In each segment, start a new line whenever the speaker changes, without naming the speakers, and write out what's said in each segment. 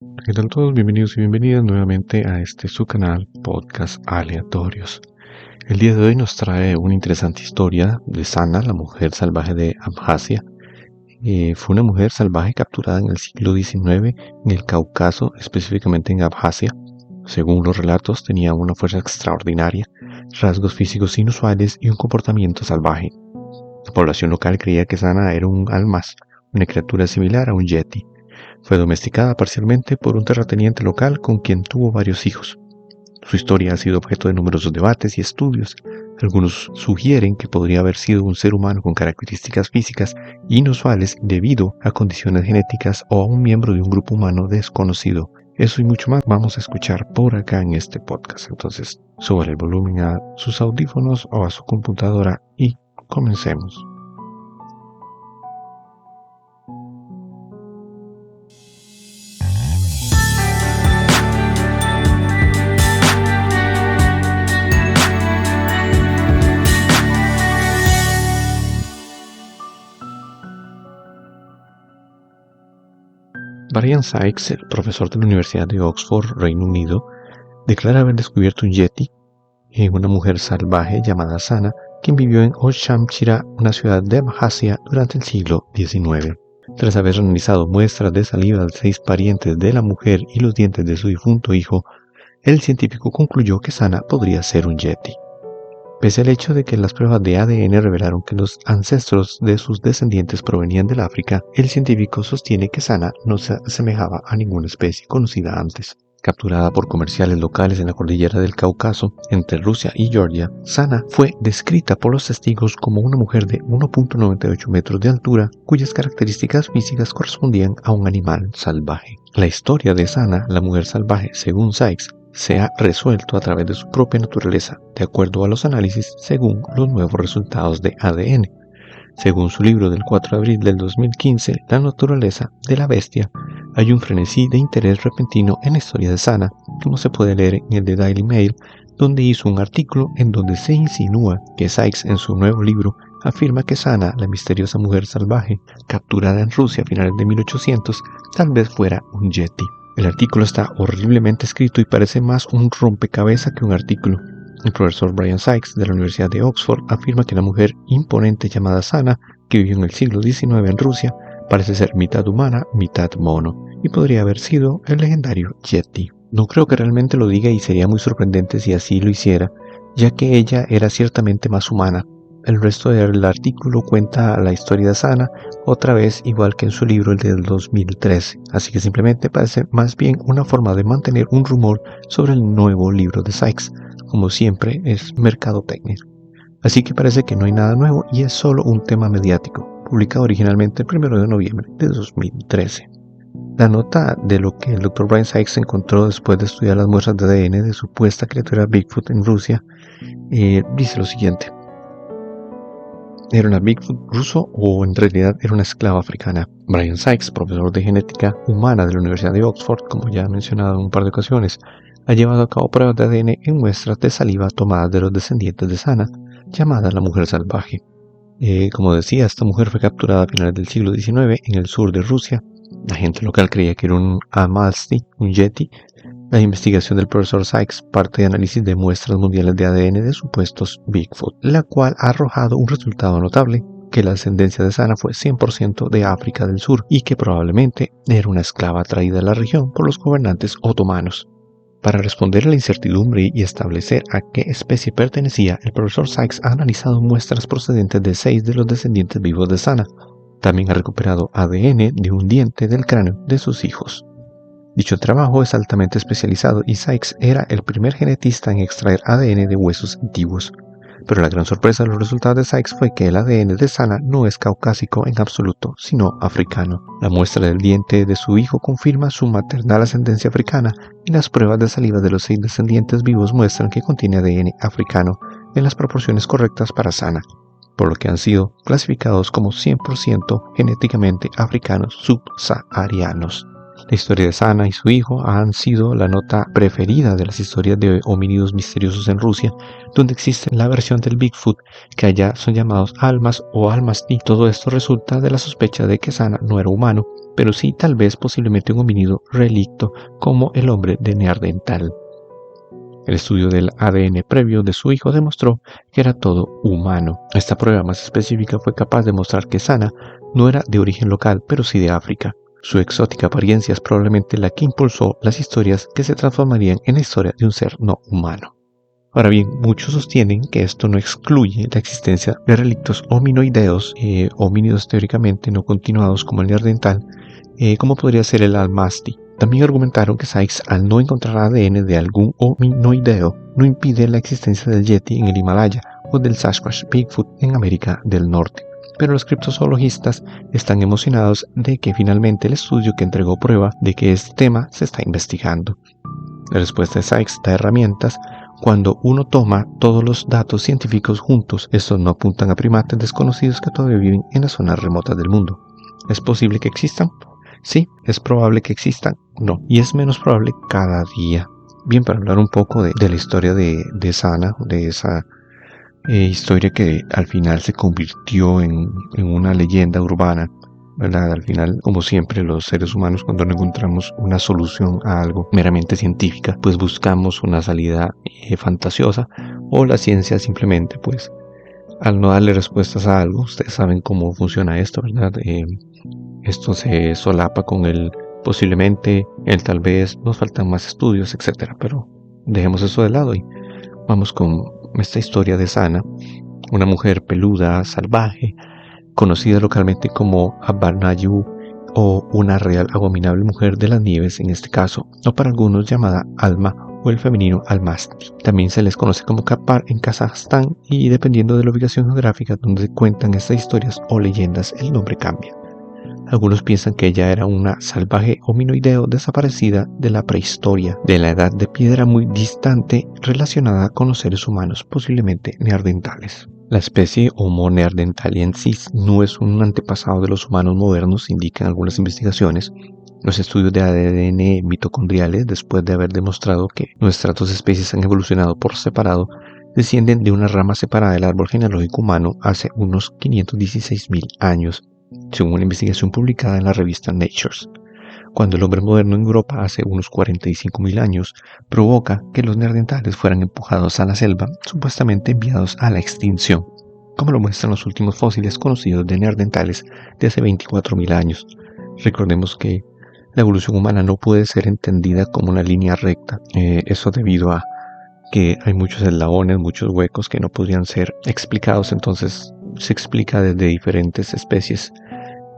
¿Qué tal todos? Bienvenidos y bienvenidas nuevamente a su canal Podcast Aleatorios. El día de hoy nos trae una interesante historia de Sana, la mujer salvaje de Abjasia. Fue una mujer salvaje capturada en el siglo XIX en el Cáucaso, específicamente en Abjasia. Según los relatos, tenía una fuerza extraordinaria, rasgos físicos inusuales y un comportamiento salvaje. La población local creía que Sana era un almas, una criatura similar a un yeti. Fue domesticada parcialmente por un terrateniente local con quien tuvo varios hijos. Su historia ha sido objeto de numerosos debates y estudios. Algunos sugieren que podría haber sido un ser humano con características físicas inusuales debido a condiciones genéticas o a un miembro de un grupo humano desconocido. Eso y mucho más vamos a escuchar por acá en este podcast. Entonces, suban el volumen a sus audífonos o a su computadora y comencemos. Brian Sykes, el profesor de la Universidad de Oxford, Reino Unido, declara haber descubierto un yeti en una mujer salvaje llamada Sana, quien vivió en Old-Shamshire, una ciudad de Abjasia, durante el siglo XIX. Tras haber analizado muestras de saliva de 6 parientes de la mujer y los dientes de su difunto hijo, el científico concluyó que Sana podría ser un yeti. Pese al hecho de que las pruebas de ADN revelaron que los ancestros de sus descendientes provenían del África, el científico sostiene que Sana no se asemejaba a ninguna especie conocida antes. Capturada por comerciales locales en la cordillera del Cáucaso, entre Rusia y Georgia, Sana fue descrita por los testigos como una mujer de 1.98 metros de altura, cuyas características físicas correspondían a un animal salvaje. La historia de Sana, la mujer salvaje, según Sykes, se ha resuelto a través de su propia naturaleza, de acuerdo a los análisis según los nuevos resultados de ADN. Según su libro del 4 de abril del 2015, La naturaleza de la bestia, hay un frenesí de interés repentino en la historia de Sana, como se puede leer en el The Daily Mail, donde hizo un artículo en donde se insinúa que Sykes en su nuevo libro afirma que Sana, la misteriosa mujer salvaje, capturada en Rusia a finales de 1800, tal vez fuera un yeti. El artículo está horriblemente escrito y parece más un rompecabezas que un artículo. El profesor Brian Sykes de la Universidad de Oxford afirma que la mujer imponente llamada Sana, que vivió en el siglo XIX en Rusia, parece ser mitad humana, mitad mono, y podría haber sido el legendario Yeti. No creo que realmente lo diga y sería muy sorprendente si así lo hiciera, ya que ella era ciertamente más humana. El resto del artículo cuenta la historia de Sana, otra vez igual que en su libro el del 2013, así que simplemente parece más bien una forma de mantener un rumor sobre el nuevo libro de Sykes, como siempre es mercadotecnia. Así que parece que no hay nada nuevo y es solo un tema mediático, publicado originalmente el 1 de noviembre de 2013. La nota de lo que el Dr. Brian Sykes encontró después de estudiar las muestras de ADN de supuesta criatura Bigfoot en Rusia, dice lo siguiente. ¿Era una Bigfoot ruso o en realidad era una esclava africana? Brian Sykes, profesor de genética humana de la Universidad de Oxford, como ya he mencionado en un par de ocasiones, ha llevado a cabo pruebas de ADN en muestras de saliva tomadas de los descendientes de Sana, llamada la mujer salvaje. Como decía, esta mujer fue capturada a finales del siglo XIX en el sur de Rusia. La gente local creía que era un Amalsti, un yeti. La investigación del profesor Sykes parte de análisis de muestras mundiales de ADN de supuestos Bigfoot, la cual ha arrojado un resultado notable, que la ascendencia de Sana fue 100% de África del Sur y que probablemente era una esclava traída a la región por los gobernantes otomanos. Para responder a la incertidumbre y establecer a qué especie pertenecía, el profesor Sykes ha analizado muestras procedentes de 6 de los descendientes vivos de Sana. También ha recuperado ADN de un diente del cráneo de sus hijos. Dicho trabajo es altamente especializado y Sykes era el primer genetista en extraer ADN de huesos antiguos. Pero la gran sorpresa de los resultados de Sykes fue que el ADN de Sana no es caucásico en absoluto, sino africano. La muestra del diente de su hijo confirma su maternal ascendencia africana y las pruebas de saliva de los 6 descendientes vivos muestran que contiene ADN africano en las proporciones correctas para Sana, por lo que han sido clasificados como 100% genéticamente africanos subsaharianos. La historia de Sana y su hijo han sido la nota preferida de las historias de homínidos misteriosos en Rusia, donde existe la versión del Bigfoot que allá son llamados almas o almasti. Todo esto resulta de la sospecha de que Sana no era humano, pero sí tal vez posiblemente un homínido relicto como el hombre de Neandertal. El estudio del ADN previo de su hijo demostró que era todo humano. Esta prueba más específica fue capaz de mostrar que Sana no era de origen local, pero sí de África. Su exótica apariencia es probablemente la que impulsó las historias que se transformarían en la historia de un ser no humano. Ahora bien, muchos sostienen que esto no excluye la existencia de relictos hominoideos, homínidos teóricamente no continuados como el neandertal, como podría ser el almasti. También argumentaron que Sykes, al no encontrar ADN de algún hominoideo, no impide la existencia del Yeti en el Himalaya o del Sasquatch Bigfoot en América del Norte. Pero los criptozoologistas están emocionados de que finalmente el estudio que entregó prueba de que este tema se está investigando. La respuesta de Sykes da herramientas. Cuando uno toma todos los datos científicos juntos, estos no apuntan a primates desconocidos que todavía viven en las zonas remotas del mundo. ¿Es posible que existan? Sí. ¿Es probable que existan? No. Y es menos probable cada día. Bien, para hablar un poco de la historia de Sana, de esa historia que al final se convirtió en una leyenda urbana, ¿verdad? Al final, como siempre, los seres humanos, cuando no encontramos una solución a algo meramente científica, pues buscamos una salida fantasiosa, o la ciencia simplemente, pues, al no darle respuestas a algo, ustedes saben cómo funciona esto, ¿verdad? Esto se solapa con el posiblemente, el tal vez, nos faltan más estudios, etcétera. Pero dejemos eso de lado y vamos con esta historia de Sana, una mujer peluda, salvaje, conocida localmente como Abanayú o una real abominable mujer de las nieves en este caso, o para algunos llamada Alma o el femenino Almasti. También se les conoce como Kapar en Kazajstán y dependiendo de la ubicación geográfica donde se cuentan estas historias o leyendas el nombre cambia. Algunos piensan que ella era una salvaje hominoideo desaparecida de la prehistoria, de la edad de piedra muy distante relacionada con los seres humanos, posiblemente neandertales. La especie Homo neanderthalensis no es un antepasado de los humanos modernos, indican algunas investigaciones. Los estudios de ADN mitocondriales, después de haber demostrado que nuestras dos especies han evolucionado por separado, descienden de una rama separada del árbol genealógico humano hace unos 516.000 años, según una investigación publicada en la revista Nature. Cuando el hombre moderno en Europa hace unos 45.000 años provoca que los neandertales fueran empujados a la selva, supuestamente enviados a la extinción, como lo muestran los últimos fósiles conocidos de neandertales de hace 24.000 años. Recordemos que la evolución humana no puede ser entendida como una línea recta, eso debido a que hay muchos eslabones, muchos huecos que no podrían ser explicados, entonces se explica desde diferentes especies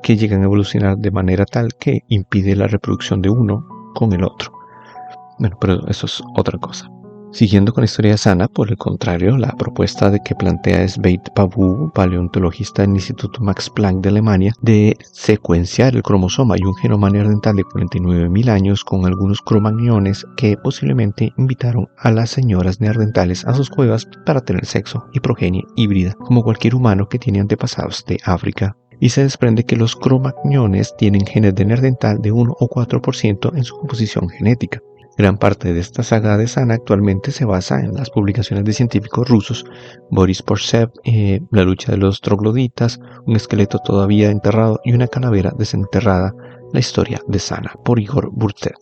que llegan a evolucionar de manera tal que impide la reproducción de uno con el otro. Bueno, pero eso es otra cosa. Siguiendo con la historia de Sana, por el contrario, la propuesta de que plantea Sveit Pabu, paleontologista del Instituto Max Planck de Alemania, de secuenciar el cromosoma y un genoma neandertal de 49.000 años con algunos cromañones que posiblemente invitaron a las señoras neandertales a sus cuevas para tener sexo y progenie híbrida, como cualquier humano que tiene antepasados de África. Y se desprende que los cromañones tienen genes de neandertal de 1 o 4% en su composición genética. Gran parte de esta saga de Sana actualmente se basa en las publicaciones de científicos rusos, Boris Porsev, La lucha de los trogloditas, un esqueleto todavía enterrado y una calavera desenterrada, la historia de Sana, por Igor Burtsev,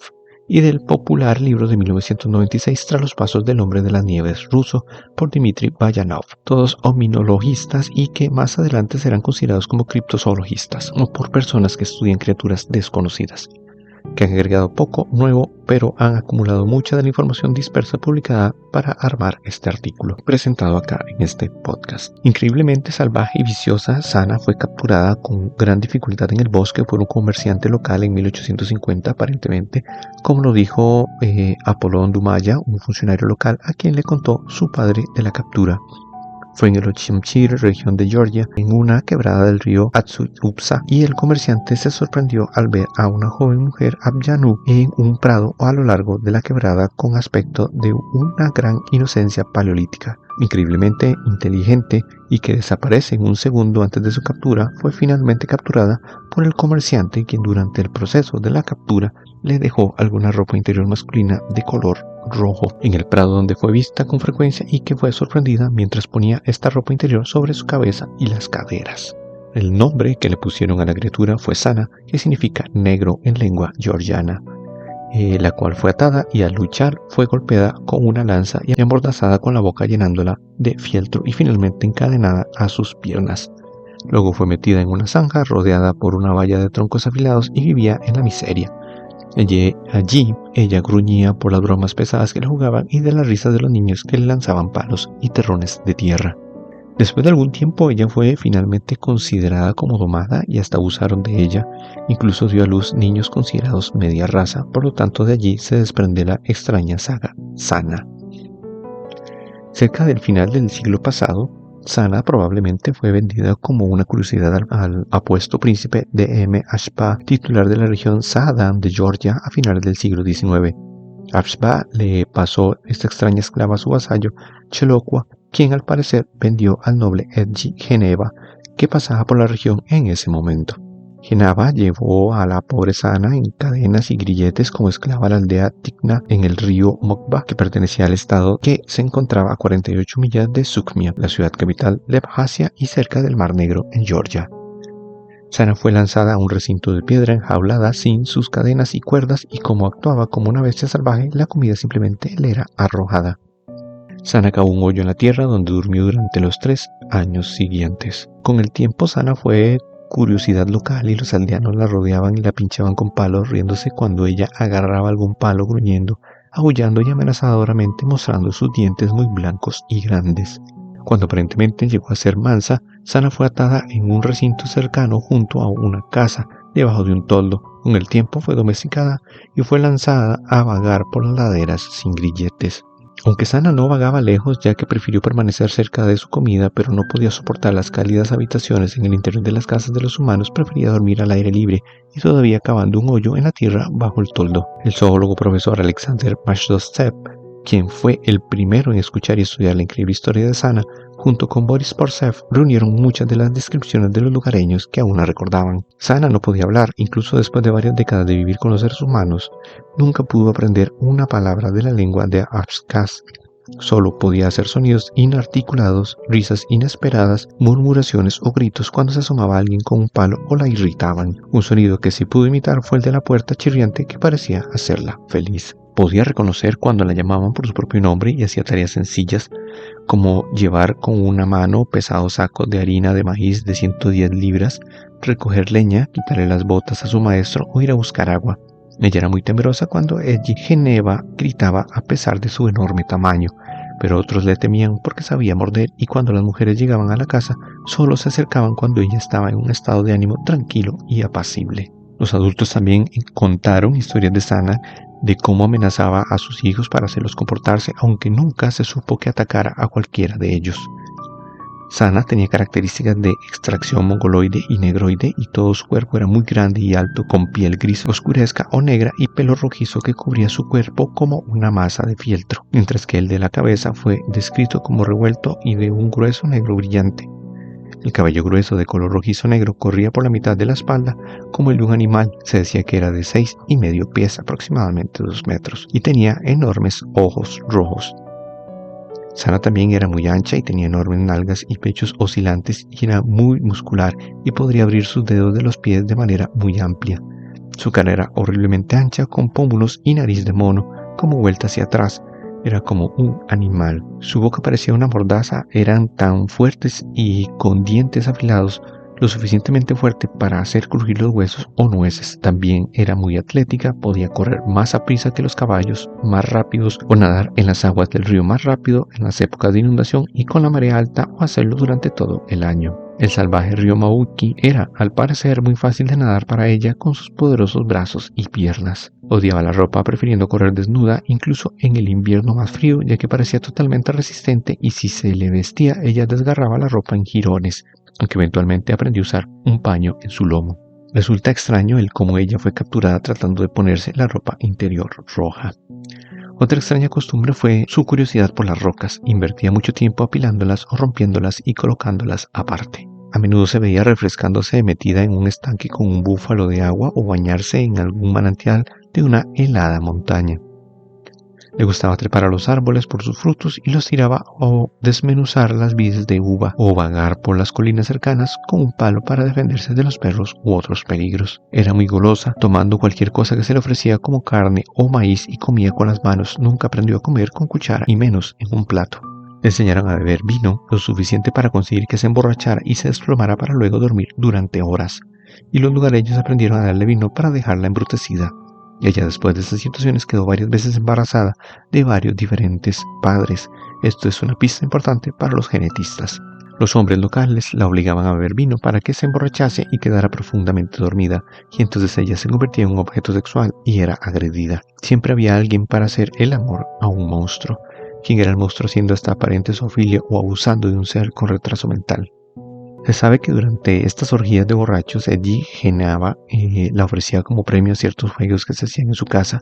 y del popular libro de 1996 Tras los pasos del hombre de las nieves ruso, por Dmitry Bayanov, todos hominologistas y que más adelante serán considerados como criptozoologistas, o por personas que estudian criaturas desconocidas, que han agregado poco nuevo, pero han acumulado mucha de la información dispersa publicada para armar este artículo presentado acá en este podcast. Increíblemente salvaje y viciosa, Sana fue capturada con gran dificultad en el bosque por un comerciante local en 1850 aparentemente, como lo dijo Apolón Dumaya, un funcionario local a quien le contó su padre de la captura. Fue en el Ochamchir, región de Georgia, en una quebrada del río Atsutupsa, y el comerciante se sorprendió al ver a una joven mujer Abyanú en un prado a lo largo de la quebrada con aspecto de una gran inocencia paleolítica. increíblemente inteligente y que desaparece en un segundo antes de su captura, fue finalmente capturada por el comerciante, quien durante el proceso de la captura le dejó alguna ropa interior masculina de color rojo en el prado donde fue vista con frecuencia y que fue sorprendida mientras ponía esta ropa interior sobre su cabeza y las caderas. El nombre que le pusieron a la criatura fue Sana, que significa negro en lengua georgiana, la cual fue atada y al luchar fue golpeada con una lanza y amordazada con la boca llenándola de fieltro y finalmente encadenada a sus piernas. Luego fue metida en una zanja rodeada por una valla de troncos afilados y vivía en la miseria. Allí ella gruñía por las bromas pesadas que le jugaban y de las risas de los niños que le lanzaban palos y terrones de tierra. Después de algún tiempo ella fue finalmente considerada como domada y hasta abusaron de ella, incluso dio a luz niños considerados media raza, por lo tanto de allí se desprende la extraña saga Sana. Cerca del final del siglo pasado, Sana probablemente fue vendida como una curiosidad al apuesto príncipe de M. Ashpa, titular de la región Sa'adan de Georgia a finales del siglo XIX. Ashpa le pasó esta extraña esclava a su vasallo, Chelocua, quien al parecer vendió al noble Edgy Geneva, que pasaba por la región en ese momento. Geneva llevó a la pobre Sana en cadenas y grilletes como esclava a la aldea Tikna en el río Mokba, que pertenecía al estado que se encontraba a 48 millas de Sukmia, la ciudad capital de Abjasia y cerca del Mar Negro en Georgia. Sana fue lanzada a un recinto de piedra enjaulada sin sus cadenas y cuerdas, y como actuaba como una bestia salvaje, la comida simplemente le era arrojada. Sana cavó un hoyo en la tierra donde durmió durante los 3 años siguientes. Con el tiempo Sana fue curiosidad local y los aldeanos la rodeaban y la pinchaban con palos, riéndose cuando ella agarraba algún palo, gruñendo, aullando y amenazadoramente mostrando sus dientes muy blancos y grandes. Cuando aparentemente llegó a ser mansa, Sana fue atada en un recinto cercano junto a una casa debajo de un toldo. Con el tiempo fue domesticada y fue lanzada a vagar por las laderas sin grilletes. Aunque Sana no vagaba lejos, ya que prefirió permanecer cerca de su comida, pero no podía soportar las cálidas habitaciones en el interior de las casas de los humanos, prefería dormir al aire libre y todavía cavando un hoyo en la tierra bajo el toldo. El zoólogo profesor Alexander Mashdostev, quien fue el primero en escuchar y estudiar la increíble historia de Sana, junto con Boris Porsev, reunieron muchas de las descripciones de los lugareños que aún la recordaban. Sana no podía hablar, incluso después de varias décadas de vivir con los seres humanos, nunca pudo aprender una palabra de la lengua de Abkhaz. Solo podía hacer sonidos inarticulados, risas inesperadas, murmuraciones o gritos cuando se asomaba alguien con un palo o la irritaban. Un sonido que sí pudo imitar fue el de la puerta chirriante que parecía hacerla feliz. Podía reconocer cuando la llamaban por su propio nombre y hacía tareas sencillas como llevar con una mano pesados sacos de harina de maíz de 110 libras, recoger leña, quitarle las botas a su maestro o ir a buscar agua. Ella era muy temerosa cuando Edgy Geneva gritaba a pesar de su enorme tamaño, pero otros le temían porque sabía morder, y cuando las mujeres llegaban a la casa solo se acercaban cuando ella estaba en un estado de ánimo tranquilo y apacible. Los adultos también contaron historias de Sana de cómo amenazaba a sus hijos para hacerlos comportarse, aunque nunca se supo que atacara a cualquiera de ellos. Sana tenía características de extracción mongoloide y negroide, y todo su cuerpo era muy grande y alto, con piel gris oscuresca o negra y pelo rojizo que cubría su cuerpo como una masa de fieltro, mientras que el de la cabeza fue descrito como revuelto y de un grueso negro brillante. El cabello grueso de color rojizo negro corría por la mitad de la espalda como el de un animal. Se decía que era de 6,5 pies, aproximadamente 2 metros, y tenía enormes ojos rojos. Sana también era muy ancha y tenía enormes nalgas y pechos oscilantes, y era muy muscular y podría abrir sus dedos de los pies de manera muy amplia. Su cara era horriblemente ancha, con pómulos y nariz de mono, como vuelta hacia atrás. Era como un animal. Su boca parecía una mordaza, eran tan fuertes y con dientes afilados, lo suficientemente fuerte para hacer crujir los huesos o nueces. También era muy atlética, podía correr más a prisa que los caballos, más rápidos, o nadar en las aguas del río más rápido en las épocas de inundación y con la marea alta, o hacerlo durante todo el año. El salvaje río Mauki era, al parecer, muy fácil de nadar para ella con sus poderosos brazos y piernas. Odiaba la ropa, prefiriendo correr desnuda, incluso en el invierno más frío, ya que parecía totalmente resistente, y si se le vestía, ella desgarraba la ropa en jirones, aunque eventualmente aprendió a usar un paño en su lomo. Resulta extraño el cómo ella fue capturada tratando de ponerse la ropa interior roja. Otra extraña costumbre fue su curiosidad por las rocas. Invertía mucho tiempo apilándolas o rompiéndolas y colocándolas aparte. A menudo se veía refrescándose metida en un estanque con un búfalo de agua o bañarse en algún manantial de una helada montaña. Le gustaba trepar a los árboles por sus frutos y los tiraba o desmenuzar las vides de uva o vagar por las colinas cercanas con un palo para defenderse de los perros u otros peligros. Era muy golosa, tomando cualquier cosa que se le ofrecía como carne o maíz y comía con las manos. Nunca aprendió a comer con cuchara y menos en un plato. Le enseñaron a beber vino lo suficiente para conseguir que se emborrachara y se desplomara para luego dormir durante horas. Y los lugareños aprendieron a darle vino para dejarla embrutecida. Y ella después de estas situaciones quedó varias veces embarazada de varios diferentes padres. Esto es una pista importante para los genetistas. Los hombres locales la obligaban a beber vino para que se emborrachase y quedara profundamente dormida, y entonces ella se convertía en un objeto sexual y era agredida. Siempre había alguien para hacer el amor a un monstruo. ¿Quién era el monstruo haciendo esta aparente zoofilia o abusando de un ser con retraso mental? Se sabe que durante estas orgías de borrachos, Eiji Genaba la ofrecía como premio a ciertos juegos que se hacían en su casa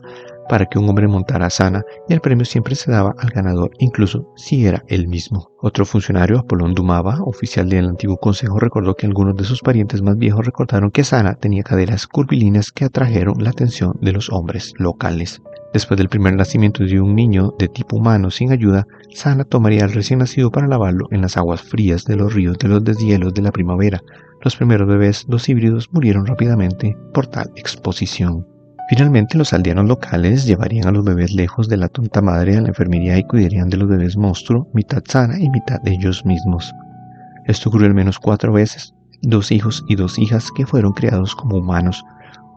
para que un hombre montara a Sana, y el premio siempre se daba al ganador, incluso si era él mismo. Otro funcionario, Apolón Dumaba, oficial del antiguo consejo, recordó que algunos de sus parientes más viejos recordaron que Sana tenía caderas curvilíneas que atrajeron la atención de los hombres locales. Después del primer nacimiento de un niño de tipo humano sin ayuda, Sana tomaría al recién nacido para lavarlo en las aguas frías de los ríos de los deshielos de la primavera. Los primeros bebés, los híbridos, murieron rápidamente por tal exposición. Finalmente, los aldeanos locales llevarían a los bebés lejos de la tonta madre a la enfermería y cuidarían de los bebés monstruo, mitad Sana y mitad de ellos mismos. Esto ocurrió al menos 4 veces, 2 hijos y 2 hijas que fueron criados como humanos.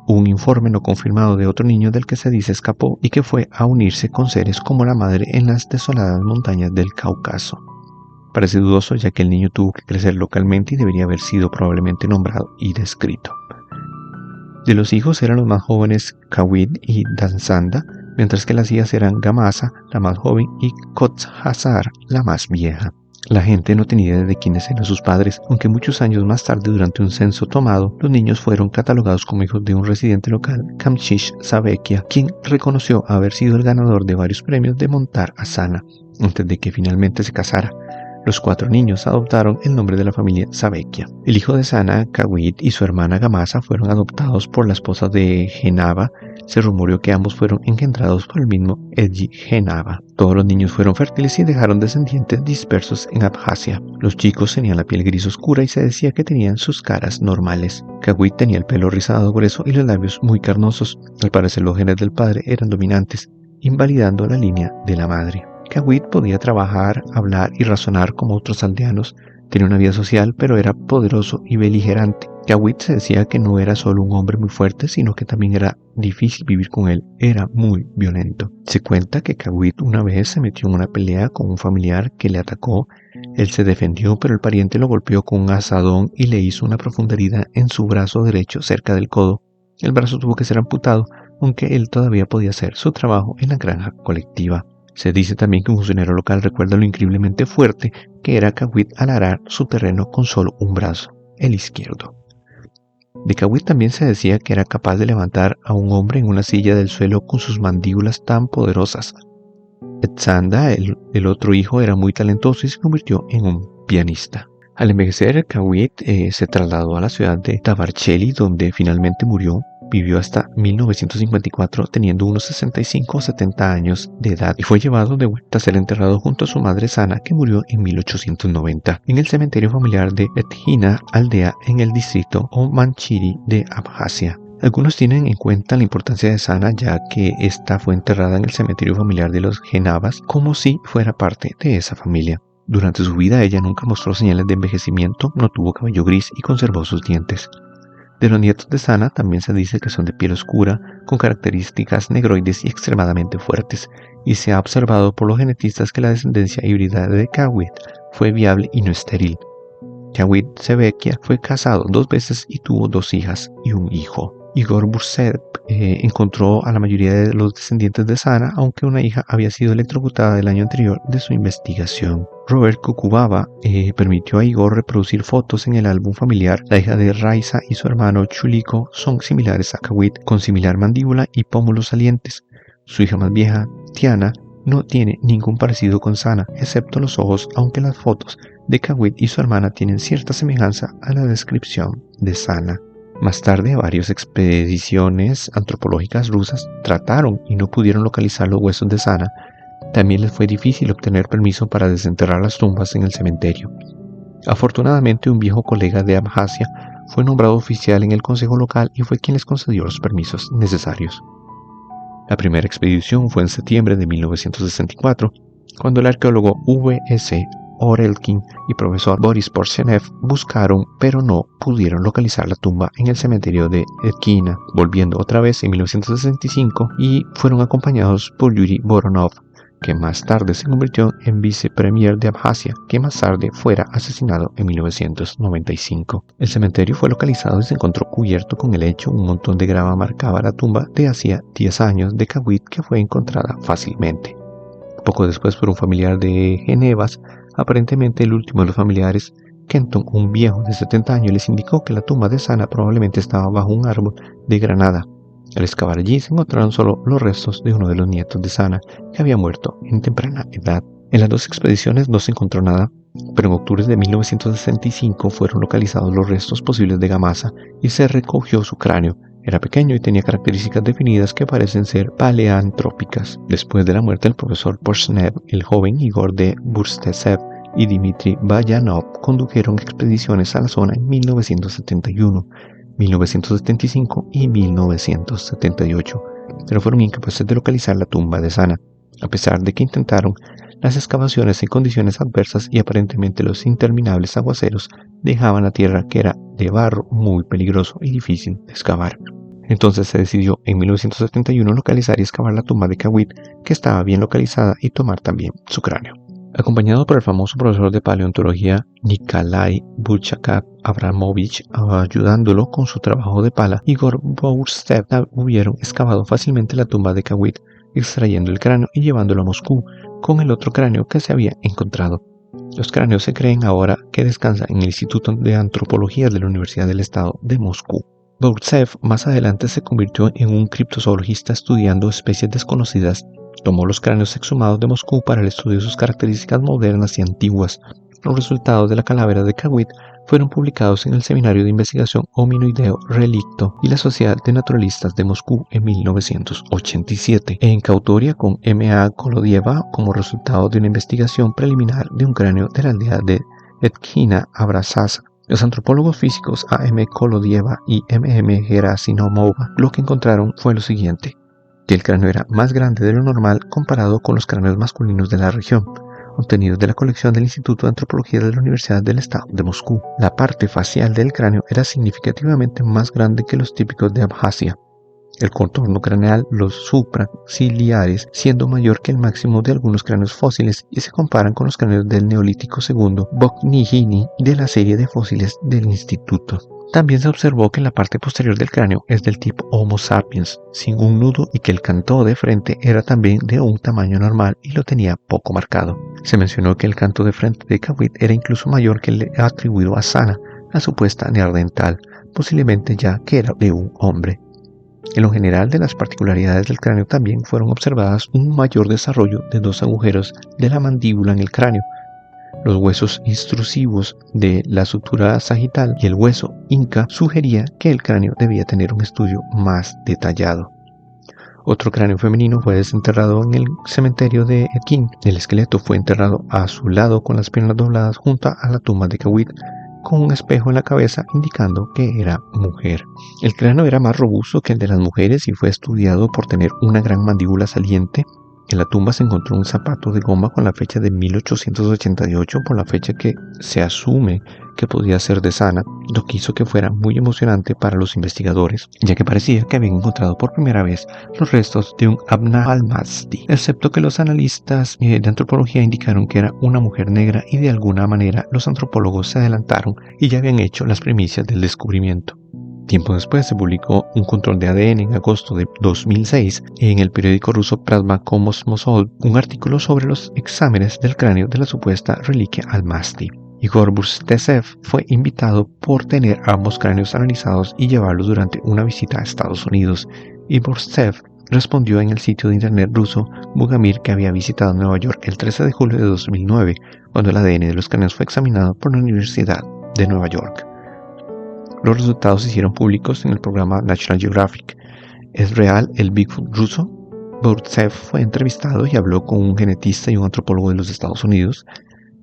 Un informe no confirmado de otro niño del que se dice escapó y que fue a unirse con seres como la madre en las desoladas montañas del Cáucaso. Parece dudoso ya que el niño tuvo que crecer localmente y debería haber sido probablemente nombrado y descrito. De los hijos eran los más jóvenes Kawit y Dansanda, mientras que las hijas eran Gamasa, la más joven, y Kotzhasar, la más vieja. La gente no tenía idea de quiénes eran sus padres, aunque muchos años más tarde, durante un censo tomado, los niños fueron catalogados como hijos de un residente local, Kamchish Sabekia, quien reconoció haber sido el ganador de varios premios de montar a Sana, antes de que finalmente se casara. Los 4 niños adoptaron el nombre de la familia Sabekia. El hijo de Sana, Kawit, y su hermana Gamasa fueron adoptados por la esposa de Genaba. Se rumoreó que ambos fueron engendrados por el mismo Eiji Genaba. Todos los niños fueron fértiles y dejaron descendientes dispersos en Abjasia. Los chicos tenían la piel gris oscura y se decía que tenían sus caras normales. Kawit tenía el pelo rizado grueso y los labios muy carnosos. Al parecer los genes del padre eran dominantes, invalidando la línea de la madre. Kawit podía trabajar, hablar y razonar como otros aldeanos. Tenía una vida social, pero era poderoso y beligerante. Kawit se decía que no era solo un hombre muy fuerte, sino que también era difícil vivir con él. Era muy violento. Se cuenta que Kawit una vez se metió en una pelea con un familiar que le atacó. Él se defendió, pero el pariente lo golpeó con un azadón y le hizo una profunda herida en su brazo derecho cerca del codo. El brazo tuvo que ser amputado, aunque él todavía podía hacer su trabajo en la granja colectiva. Se dice también que un funcionario local recuerda lo increíblemente fuerte que era Kawit al arar su terreno con solo un brazo, el izquierdo. De Kawit también se decía que era capaz de levantar a un hombre en una silla del suelo con sus mandíbulas tan poderosas. Etsanda, el otro hijo, era muy talentoso y se convirtió en un pianista. Al envejecer, Kawit se trasladó a la ciudad de Tabarcheli, donde finalmente murió. Vivió hasta 1954 teniendo unos 65 o 70 años de edad y fue llevado de vuelta a ser enterrado junto a su madre Sana, que murió en 1890 en el cementerio familiar de Etjina, aldea en el distrito Omanchiri de Abjasia. Algunos tienen en cuenta la importancia de Sana, ya que ésta fue enterrada en el cementerio familiar de los Genabas como si fuera parte de esa familia. Durante su vida ella nunca mostró señales de envejecimiento, no tuvo cabello gris y conservó sus dientes. De los nietos de Sana también se dice que son de piel oscura, con características negroides y extremadamente fuertes, y se ha observado por los genetistas que la descendencia híbrida de Kawit fue viable y no estéril. Kawit Sebekia fue casado 2 veces y tuvo 2 hijas y un hijo. Igor Bursev encontró a la mayoría de los descendientes de Sana, aunque una hija había sido electrocutada el año anterior de su investigación. Robert Kokubaba permitió a Igor reproducir fotos en el álbum familiar. La hija de Raisa y su hermano Chuliko son similares a Kawit, con similar mandíbula y pómulos salientes. Su hija más vieja, Tiana no tiene ningún parecido con Sana, excepto los ojos, aunque las fotos de Kawit y su hermana tienen cierta semejanza a la descripción de Sana. Más tarde, varias expediciones antropológicas rusas trataron y no pudieron localizar los huesos de Sana. También les fue difícil obtener permiso para desenterrar las tumbas en el cementerio. Afortunadamente, un viejo colega de Abjasia fue nombrado oficial en el consejo local y fue quien les concedió los permisos necesarios. La primera expedición fue en septiembre de 1964, cuando el arqueólogo V.S. Orelkin y profesor Boris Porcenev buscaron, pero no pudieron localizar la tumba en el cementerio de Edkina, volviendo otra vez en 1965 y fueron acompañados por Yuri Voronov, que más tarde se convirtió en vicepremier de Abjasia, que más tarde fuera asesinado en 1995. El cementerio fue localizado y se encontró cubierto con helecho. Un montón de grava marcaba la tumba de hacía 10 años de Kawit, que fue encontrada fácilmente. Poco después, por un familiar de Genevas, aparentemente el último de los familiares, Kenton, un viejo de 70 años, les indicó que la tumba de Sana probablemente estaba bajo un árbol de granada. Al excavar allí se encontraron solo los restos de uno de los nietos de Sana, que había muerto en temprana edad. En las dos expediciones no se encontró nada, pero en octubre de 1965 fueron localizados los restos posibles de Gamasa y se recogió su cráneo. Era pequeño y tenía características definidas que parecen ser paleantrópicas. Después de la muerte del profesor Porcenev, el joven Igor de Burstesev y Dmitry Bayanov condujeron expediciones a la zona en 1971. 1975 y 1978, pero fueron incapaces de localizar la tumba de Sana. A pesar de que intentaron, las excavaciones en condiciones adversas y aparentemente los interminables aguaceros dejaban la tierra, que era de barro, muy peligroso y difícil de excavar. Entonces se decidió en 1971 localizar y excavar la tumba de Kawit, que estaba bien localizada, y tomar también su cráneo. Acompañado por el famoso profesor de paleontología Nikolai Bulchakov Abramovich, ayudándolo con su trabajo de pala, Igor Bourstev hubieron excavado fácilmente la tumba de Kawit, extrayendo el cráneo y llevándolo a Moscú con el otro cráneo que se había encontrado. Los cráneos se creen ahora que descansan en el Instituto de Antropología de la Universidad del Estado de Moscú. Bourstev más adelante se convirtió en un criptozoologista estudiando especies desconocidas. Tomó los cráneos exhumados de Moscú para el estudio de sus características modernas y antiguas. Los resultados de la calavera de Kawit fueron publicados en el Seminario de Investigación Hominoideo Relicto y la Sociedad de Naturalistas de Moscú en 1987, en coautoría con M.A. Kolodieva, como resultado de una investigación preliminar de un cráneo de la aldea de Edkina Abrazasa. Los antropólogos físicos A.M. Kolodieva y M.M. Gerasimova lo que encontraron fue lo siguiente: que el cráneo era más grande de lo normal comparado con los cráneos masculinos de la región, obtenidos de la colección del Instituto de Antropología de la Universidad del Estado de Moscú. La parte facial del cráneo era significativamente más grande que los típicos de Abjasia. El contorno craneal, los supraciliares, siendo mayor que el máximo de algunos cráneos fósiles, y se comparan con los cráneos del Neolítico II Boknigini de la serie de fósiles del instituto. También se observó que la parte posterior del cráneo es del tipo Homo sapiens, sin un nudo, y que el canto de frente era también de un tamaño normal y lo tenía poco marcado. Se mencionó que el canto de frente de Kawit era incluso mayor que el atribuido a Sana, la supuesta neandertal, posiblemente ya que era de un hombre. En lo general, de las particularidades del cráneo también fueron observadas un mayor desarrollo de dos agujeros de la mandíbula en el cráneo, los huesos intrusivos de la sutura sagital y el hueso inca sugería que el cráneo debía tener un estudio más detallado. Otro cráneo femenino fue desenterrado en el cementerio de Edkin. El esqueleto fue enterrado a su lado con las piernas dobladas junto a la tumba de Kawit, con un espejo en la cabeza indicando que era mujer. El cráneo era más robusto que el de las mujeres y fue estudiado por tener una gran mandíbula saliente. En la tumba se encontró un zapato de goma con la fecha de 1888, por la fecha que se asume que podía ser de Sana, lo que hizo que fuera muy emocionante para los investigadores, ya que parecía que habían encontrado por primera vez los restos de un Abna al-Masdi, excepto que los analistas de antropología indicaron que era una mujer negra, y de alguna manera los antropólogos se adelantaron y ya habían hecho las primicias del descubrimiento. Tiempo después se publicó un control de ADN en agosto de 2006 en el periódico ruso Plasma Komsomol, un artículo sobre los exámenes del cráneo de la supuesta reliquia al-Masdi. Igor Burstesev fue invitado por tener ambos cráneos analizados y llevarlos durante una visita a Estados Unidos, y Burstesev respondió en el sitio de internet ruso Bugamir que había visitado Nueva York el 13 de julio de 2009, cuando el ADN de los cráneos fue examinado por la Universidad de Nueva York. Los resultados se hicieron públicos en el programa National Geographic. ¿Es real el Bigfoot ruso? Burtsev fue entrevistado y habló con un genetista y un antropólogo de los Estados Unidos.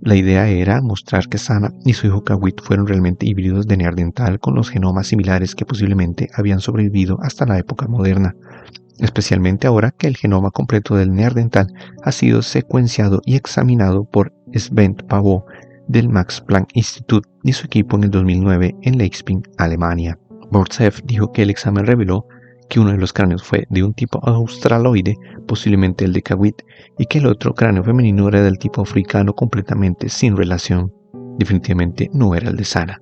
La idea era mostrar que Sana y su hijo Kawit fueron realmente híbridos de neandertal con los genomas similares que posiblemente habían sobrevivido hasta la época moderna, especialmente ahora que el genoma completo del neandertal ha sido secuenciado y examinado por Sven Pavov del Max Planck Institute y su equipo en el 2009 en Leipzig, Alemania. Burtsev dijo que el examen reveló que uno de los cráneos fue de un tipo australoide, posiblemente el de Kawit, y que el otro cráneo femenino era del tipo africano completamente sin relación. Definitivamente no era el de Sana.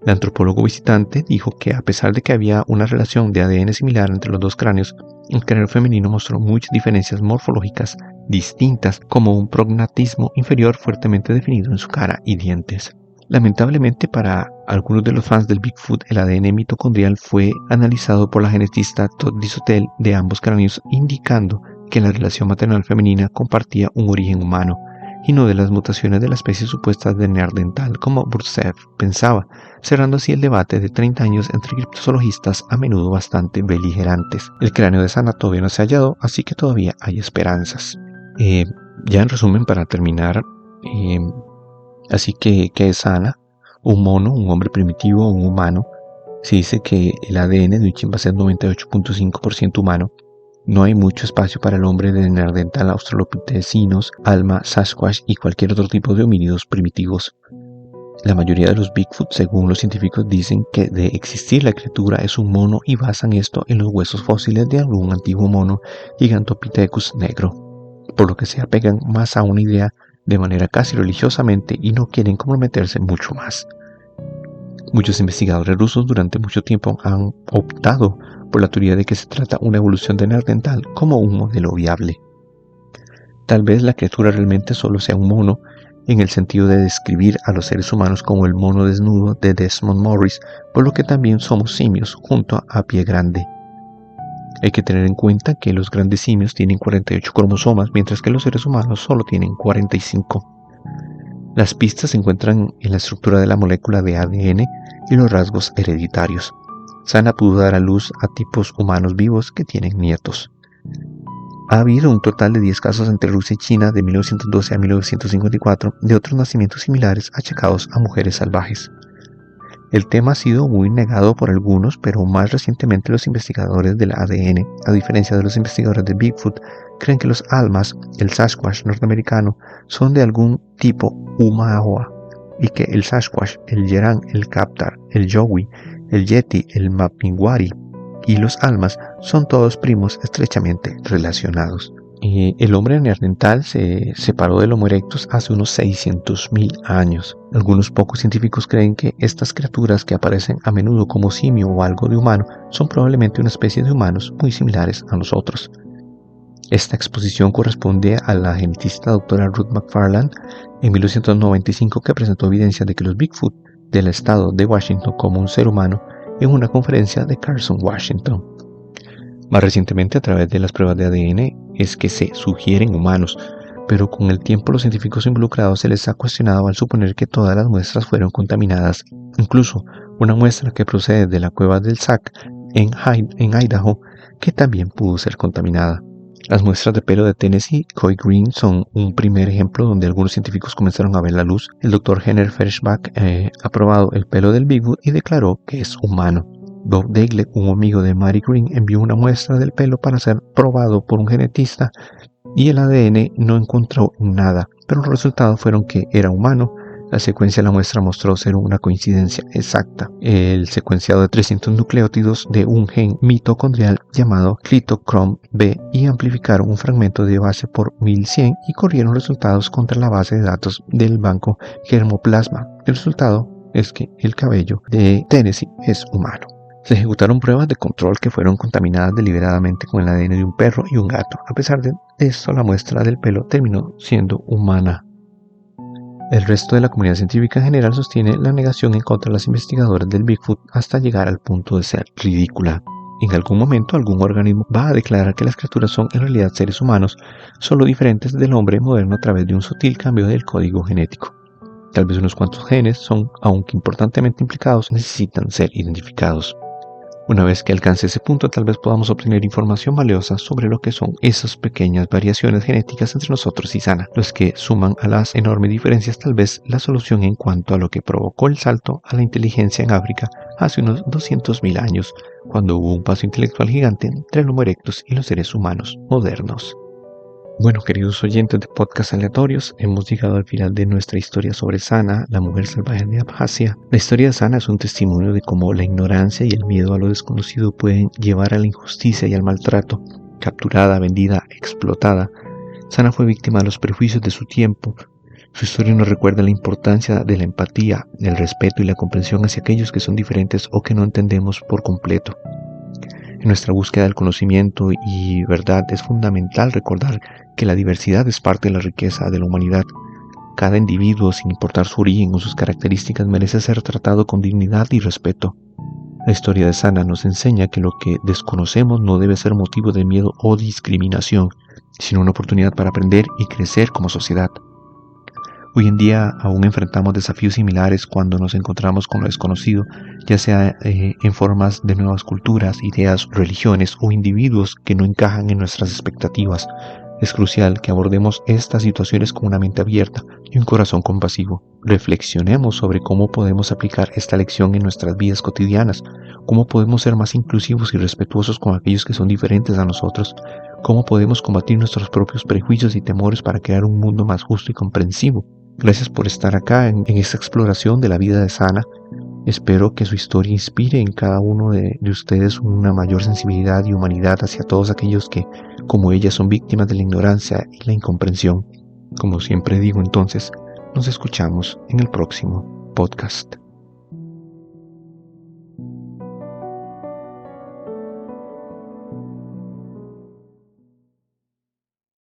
El antropólogo visitante dijo que a pesar de que había una relación de ADN similar entre los dos cráneos, el cráneo femenino mostró muchas diferencias morfológicas distintas, como un prognatismo inferior fuertemente definido en su cara y dientes. Lamentablemente para algunos de los fans del Bigfoot, el ADN mitocondrial fue analizado por la genetista Todd Disotel de ambos cráneos, indicando que la relación maternal femenina compartía un origen humano, y no de las mutaciones de la especie supuesta de neandertal como Burtsev pensaba, cerrando así el debate de 30 años entre criptozoologistas a menudo bastante beligerantes. El cráneo de Sana todavía no se ha hallado, así que todavía hay esperanzas. Ya en resumen, para terminar, así que es Sana, un mono, un hombre primitivo, un humano. Se dice que el ADN de un chimpancé es 98.5% humano. No hay mucho espacio para el hombre de neandertal, australopithecinos, Alma, Sasquatch y cualquier otro tipo de homínidos primitivos. La mayoría de los Bigfoot, según los científicos, dicen que de existir la criatura es un mono y basan esto en los huesos fósiles de algún antiguo mono Gigantopithecus negro, por lo que se apegan más a una idea de manera casi religiosamente y no quieren comprometerse mucho más. Muchos investigadores rusos durante mucho tiempo han optado por la teoría de que se trata una evolución de neandertal como un modelo viable. Tal vez la criatura realmente solo sea un mono, en el sentido de describir a los seres humanos como el mono desnudo de Desmond Morris, por lo que también somos simios junto a Pie Grande. Hay que tener en cuenta que los grandes simios tienen 48 cromosomas, mientras que los seres humanos solo tienen 45. Las pistas se encuentran en la estructura de la molécula de ADN y los rasgos hereditarios. Sana pudo dar a luz a tipos humanos vivos que tienen nietos. Ha habido un total de 10 casos entre Rusia y China de 1912 a 1954 de otros nacimientos similares achacados a mujeres salvajes. El tema ha sido muy negado por algunos, pero más recientemente los investigadores del ADN, a diferencia de los investigadores de Bigfoot, creen que los almas, el Sasquatch norteamericano, son de algún tipo Umaoa, y que el Sasquatch, el Yerán, el Kaptar, el Yowie, el Yeti, el Mapinguari y los almas son todos primos estrechamente relacionados. El hombre neandertal se separó del Homo erectus hace unos 600.000 años. Algunos pocos científicos creen que estas criaturas que aparecen a menudo como simio o algo de humano son probablemente una especie de humanos muy similares a nosotros. Esta exposición corresponde a la genetista doctora Ruth McFarland en 1995, que presentó evidencia de que los Bigfoot del estado de Washington como un ser humano en una conferencia de Carson, Washington. Más recientemente, a través de las pruebas de ADN, es que se sugieren humanos, pero con el tiempo los científicos involucrados se les ha cuestionado al suponer que todas las muestras fueron contaminadas. Incluso una muestra que procede de la cueva del Sac en Idaho, que también pudo ser contaminada. Las muestras de pelo de Tennessee Coy Green son un primer ejemplo donde algunos científicos comenzaron a ver la luz. El Dr. Henner Ferschbach ha probado el pelo del Bigfoot y declaró que es humano. Bob Dagle, un amigo de Mary Green, envió una muestra del pelo para ser probado por un genetista y el ADN no encontró nada, pero los resultados fueron que era humano. La secuencia de la muestra mostró ser una coincidencia exacta. El secuenciado de 300 nucleótidos de un gen mitocondrial llamado Cytochrome B y amplificaron un fragmento de base por 1100 y corrieron resultados contra la base de datos del banco Germoplasma. El resultado es que el cabello de Tennessee es humano. Se ejecutaron pruebas de control que fueron contaminadas deliberadamente con el ADN de un perro y un gato. A pesar de esto, la muestra del pelo terminó siendo humana. El resto de la comunidad científica en general sostiene la negación en contra de los investigadores del Bigfoot hasta llegar al punto de ser ridícula. En algún momento algún organismo va a declarar que las criaturas son en realidad seres humanos, solo diferentes del hombre moderno a través de un sutil cambio del código genético. Tal vez unos cuantos genes son, aunque importantemente implicados, necesitan ser identificados. Una vez que alcance ese punto, tal vez podamos obtener información valiosa sobre lo que son esas pequeñas variaciones genéticas entre nosotros y Sana, los que suman a las enormes diferencias tal vez la solución en cuanto a lo que provocó el salto a la inteligencia en África hace unos 200.000 años, cuando hubo un paso intelectual gigante entre el Homo erectus y los seres humanos modernos. Bueno, queridos oyentes de podcast aleatorios, hemos llegado al final de nuestra historia sobre Sana, la mujer salvaje de Abjasia. La historia de Sana es un testimonio de cómo la ignorancia y el miedo a lo desconocido pueden llevar a la injusticia y al maltrato. Capturada, vendida, explotada, Sana fue víctima de los prejuicios de su tiempo. Su historia nos recuerda la importancia de la empatía, el respeto y la comprensión hacia aquellos que son diferentes o que no entendemos por completo. En nuestra búsqueda del conocimiento y verdad es fundamental recordar que la diversidad es parte de la riqueza de la humanidad. Cada individuo, sin importar su origen o sus características, merece ser tratado con dignidad y respeto. La historia de Sana nos enseña que lo que desconocemos no debe ser motivo de miedo o discriminación, sino una oportunidad para aprender y crecer como sociedad. Hoy en día aún enfrentamos desafíos similares cuando nos encontramos con lo desconocido, ya sea en formas de nuevas culturas, ideas, religiones o individuos que no encajan en nuestras expectativas. Es crucial que abordemos estas situaciones con una mente abierta y un corazón compasivo. Reflexionemos sobre cómo podemos aplicar esta lección en nuestras vidas cotidianas, cómo podemos ser más inclusivos y respetuosos con aquellos que son diferentes a nosotros, cómo podemos combatir nuestros propios prejuicios y temores para crear un mundo más justo y comprensivo. Gracias por estar acá en esta exploración de la vida de Sana. Espero que su historia inspire en cada uno de ustedes una mayor sensibilidad y humanidad hacia todos aquellos que, como ella, son víctimas de la ignorancia y la incomprensión. Como siempre digo entonces, nos escuchamos en el próximo podcast.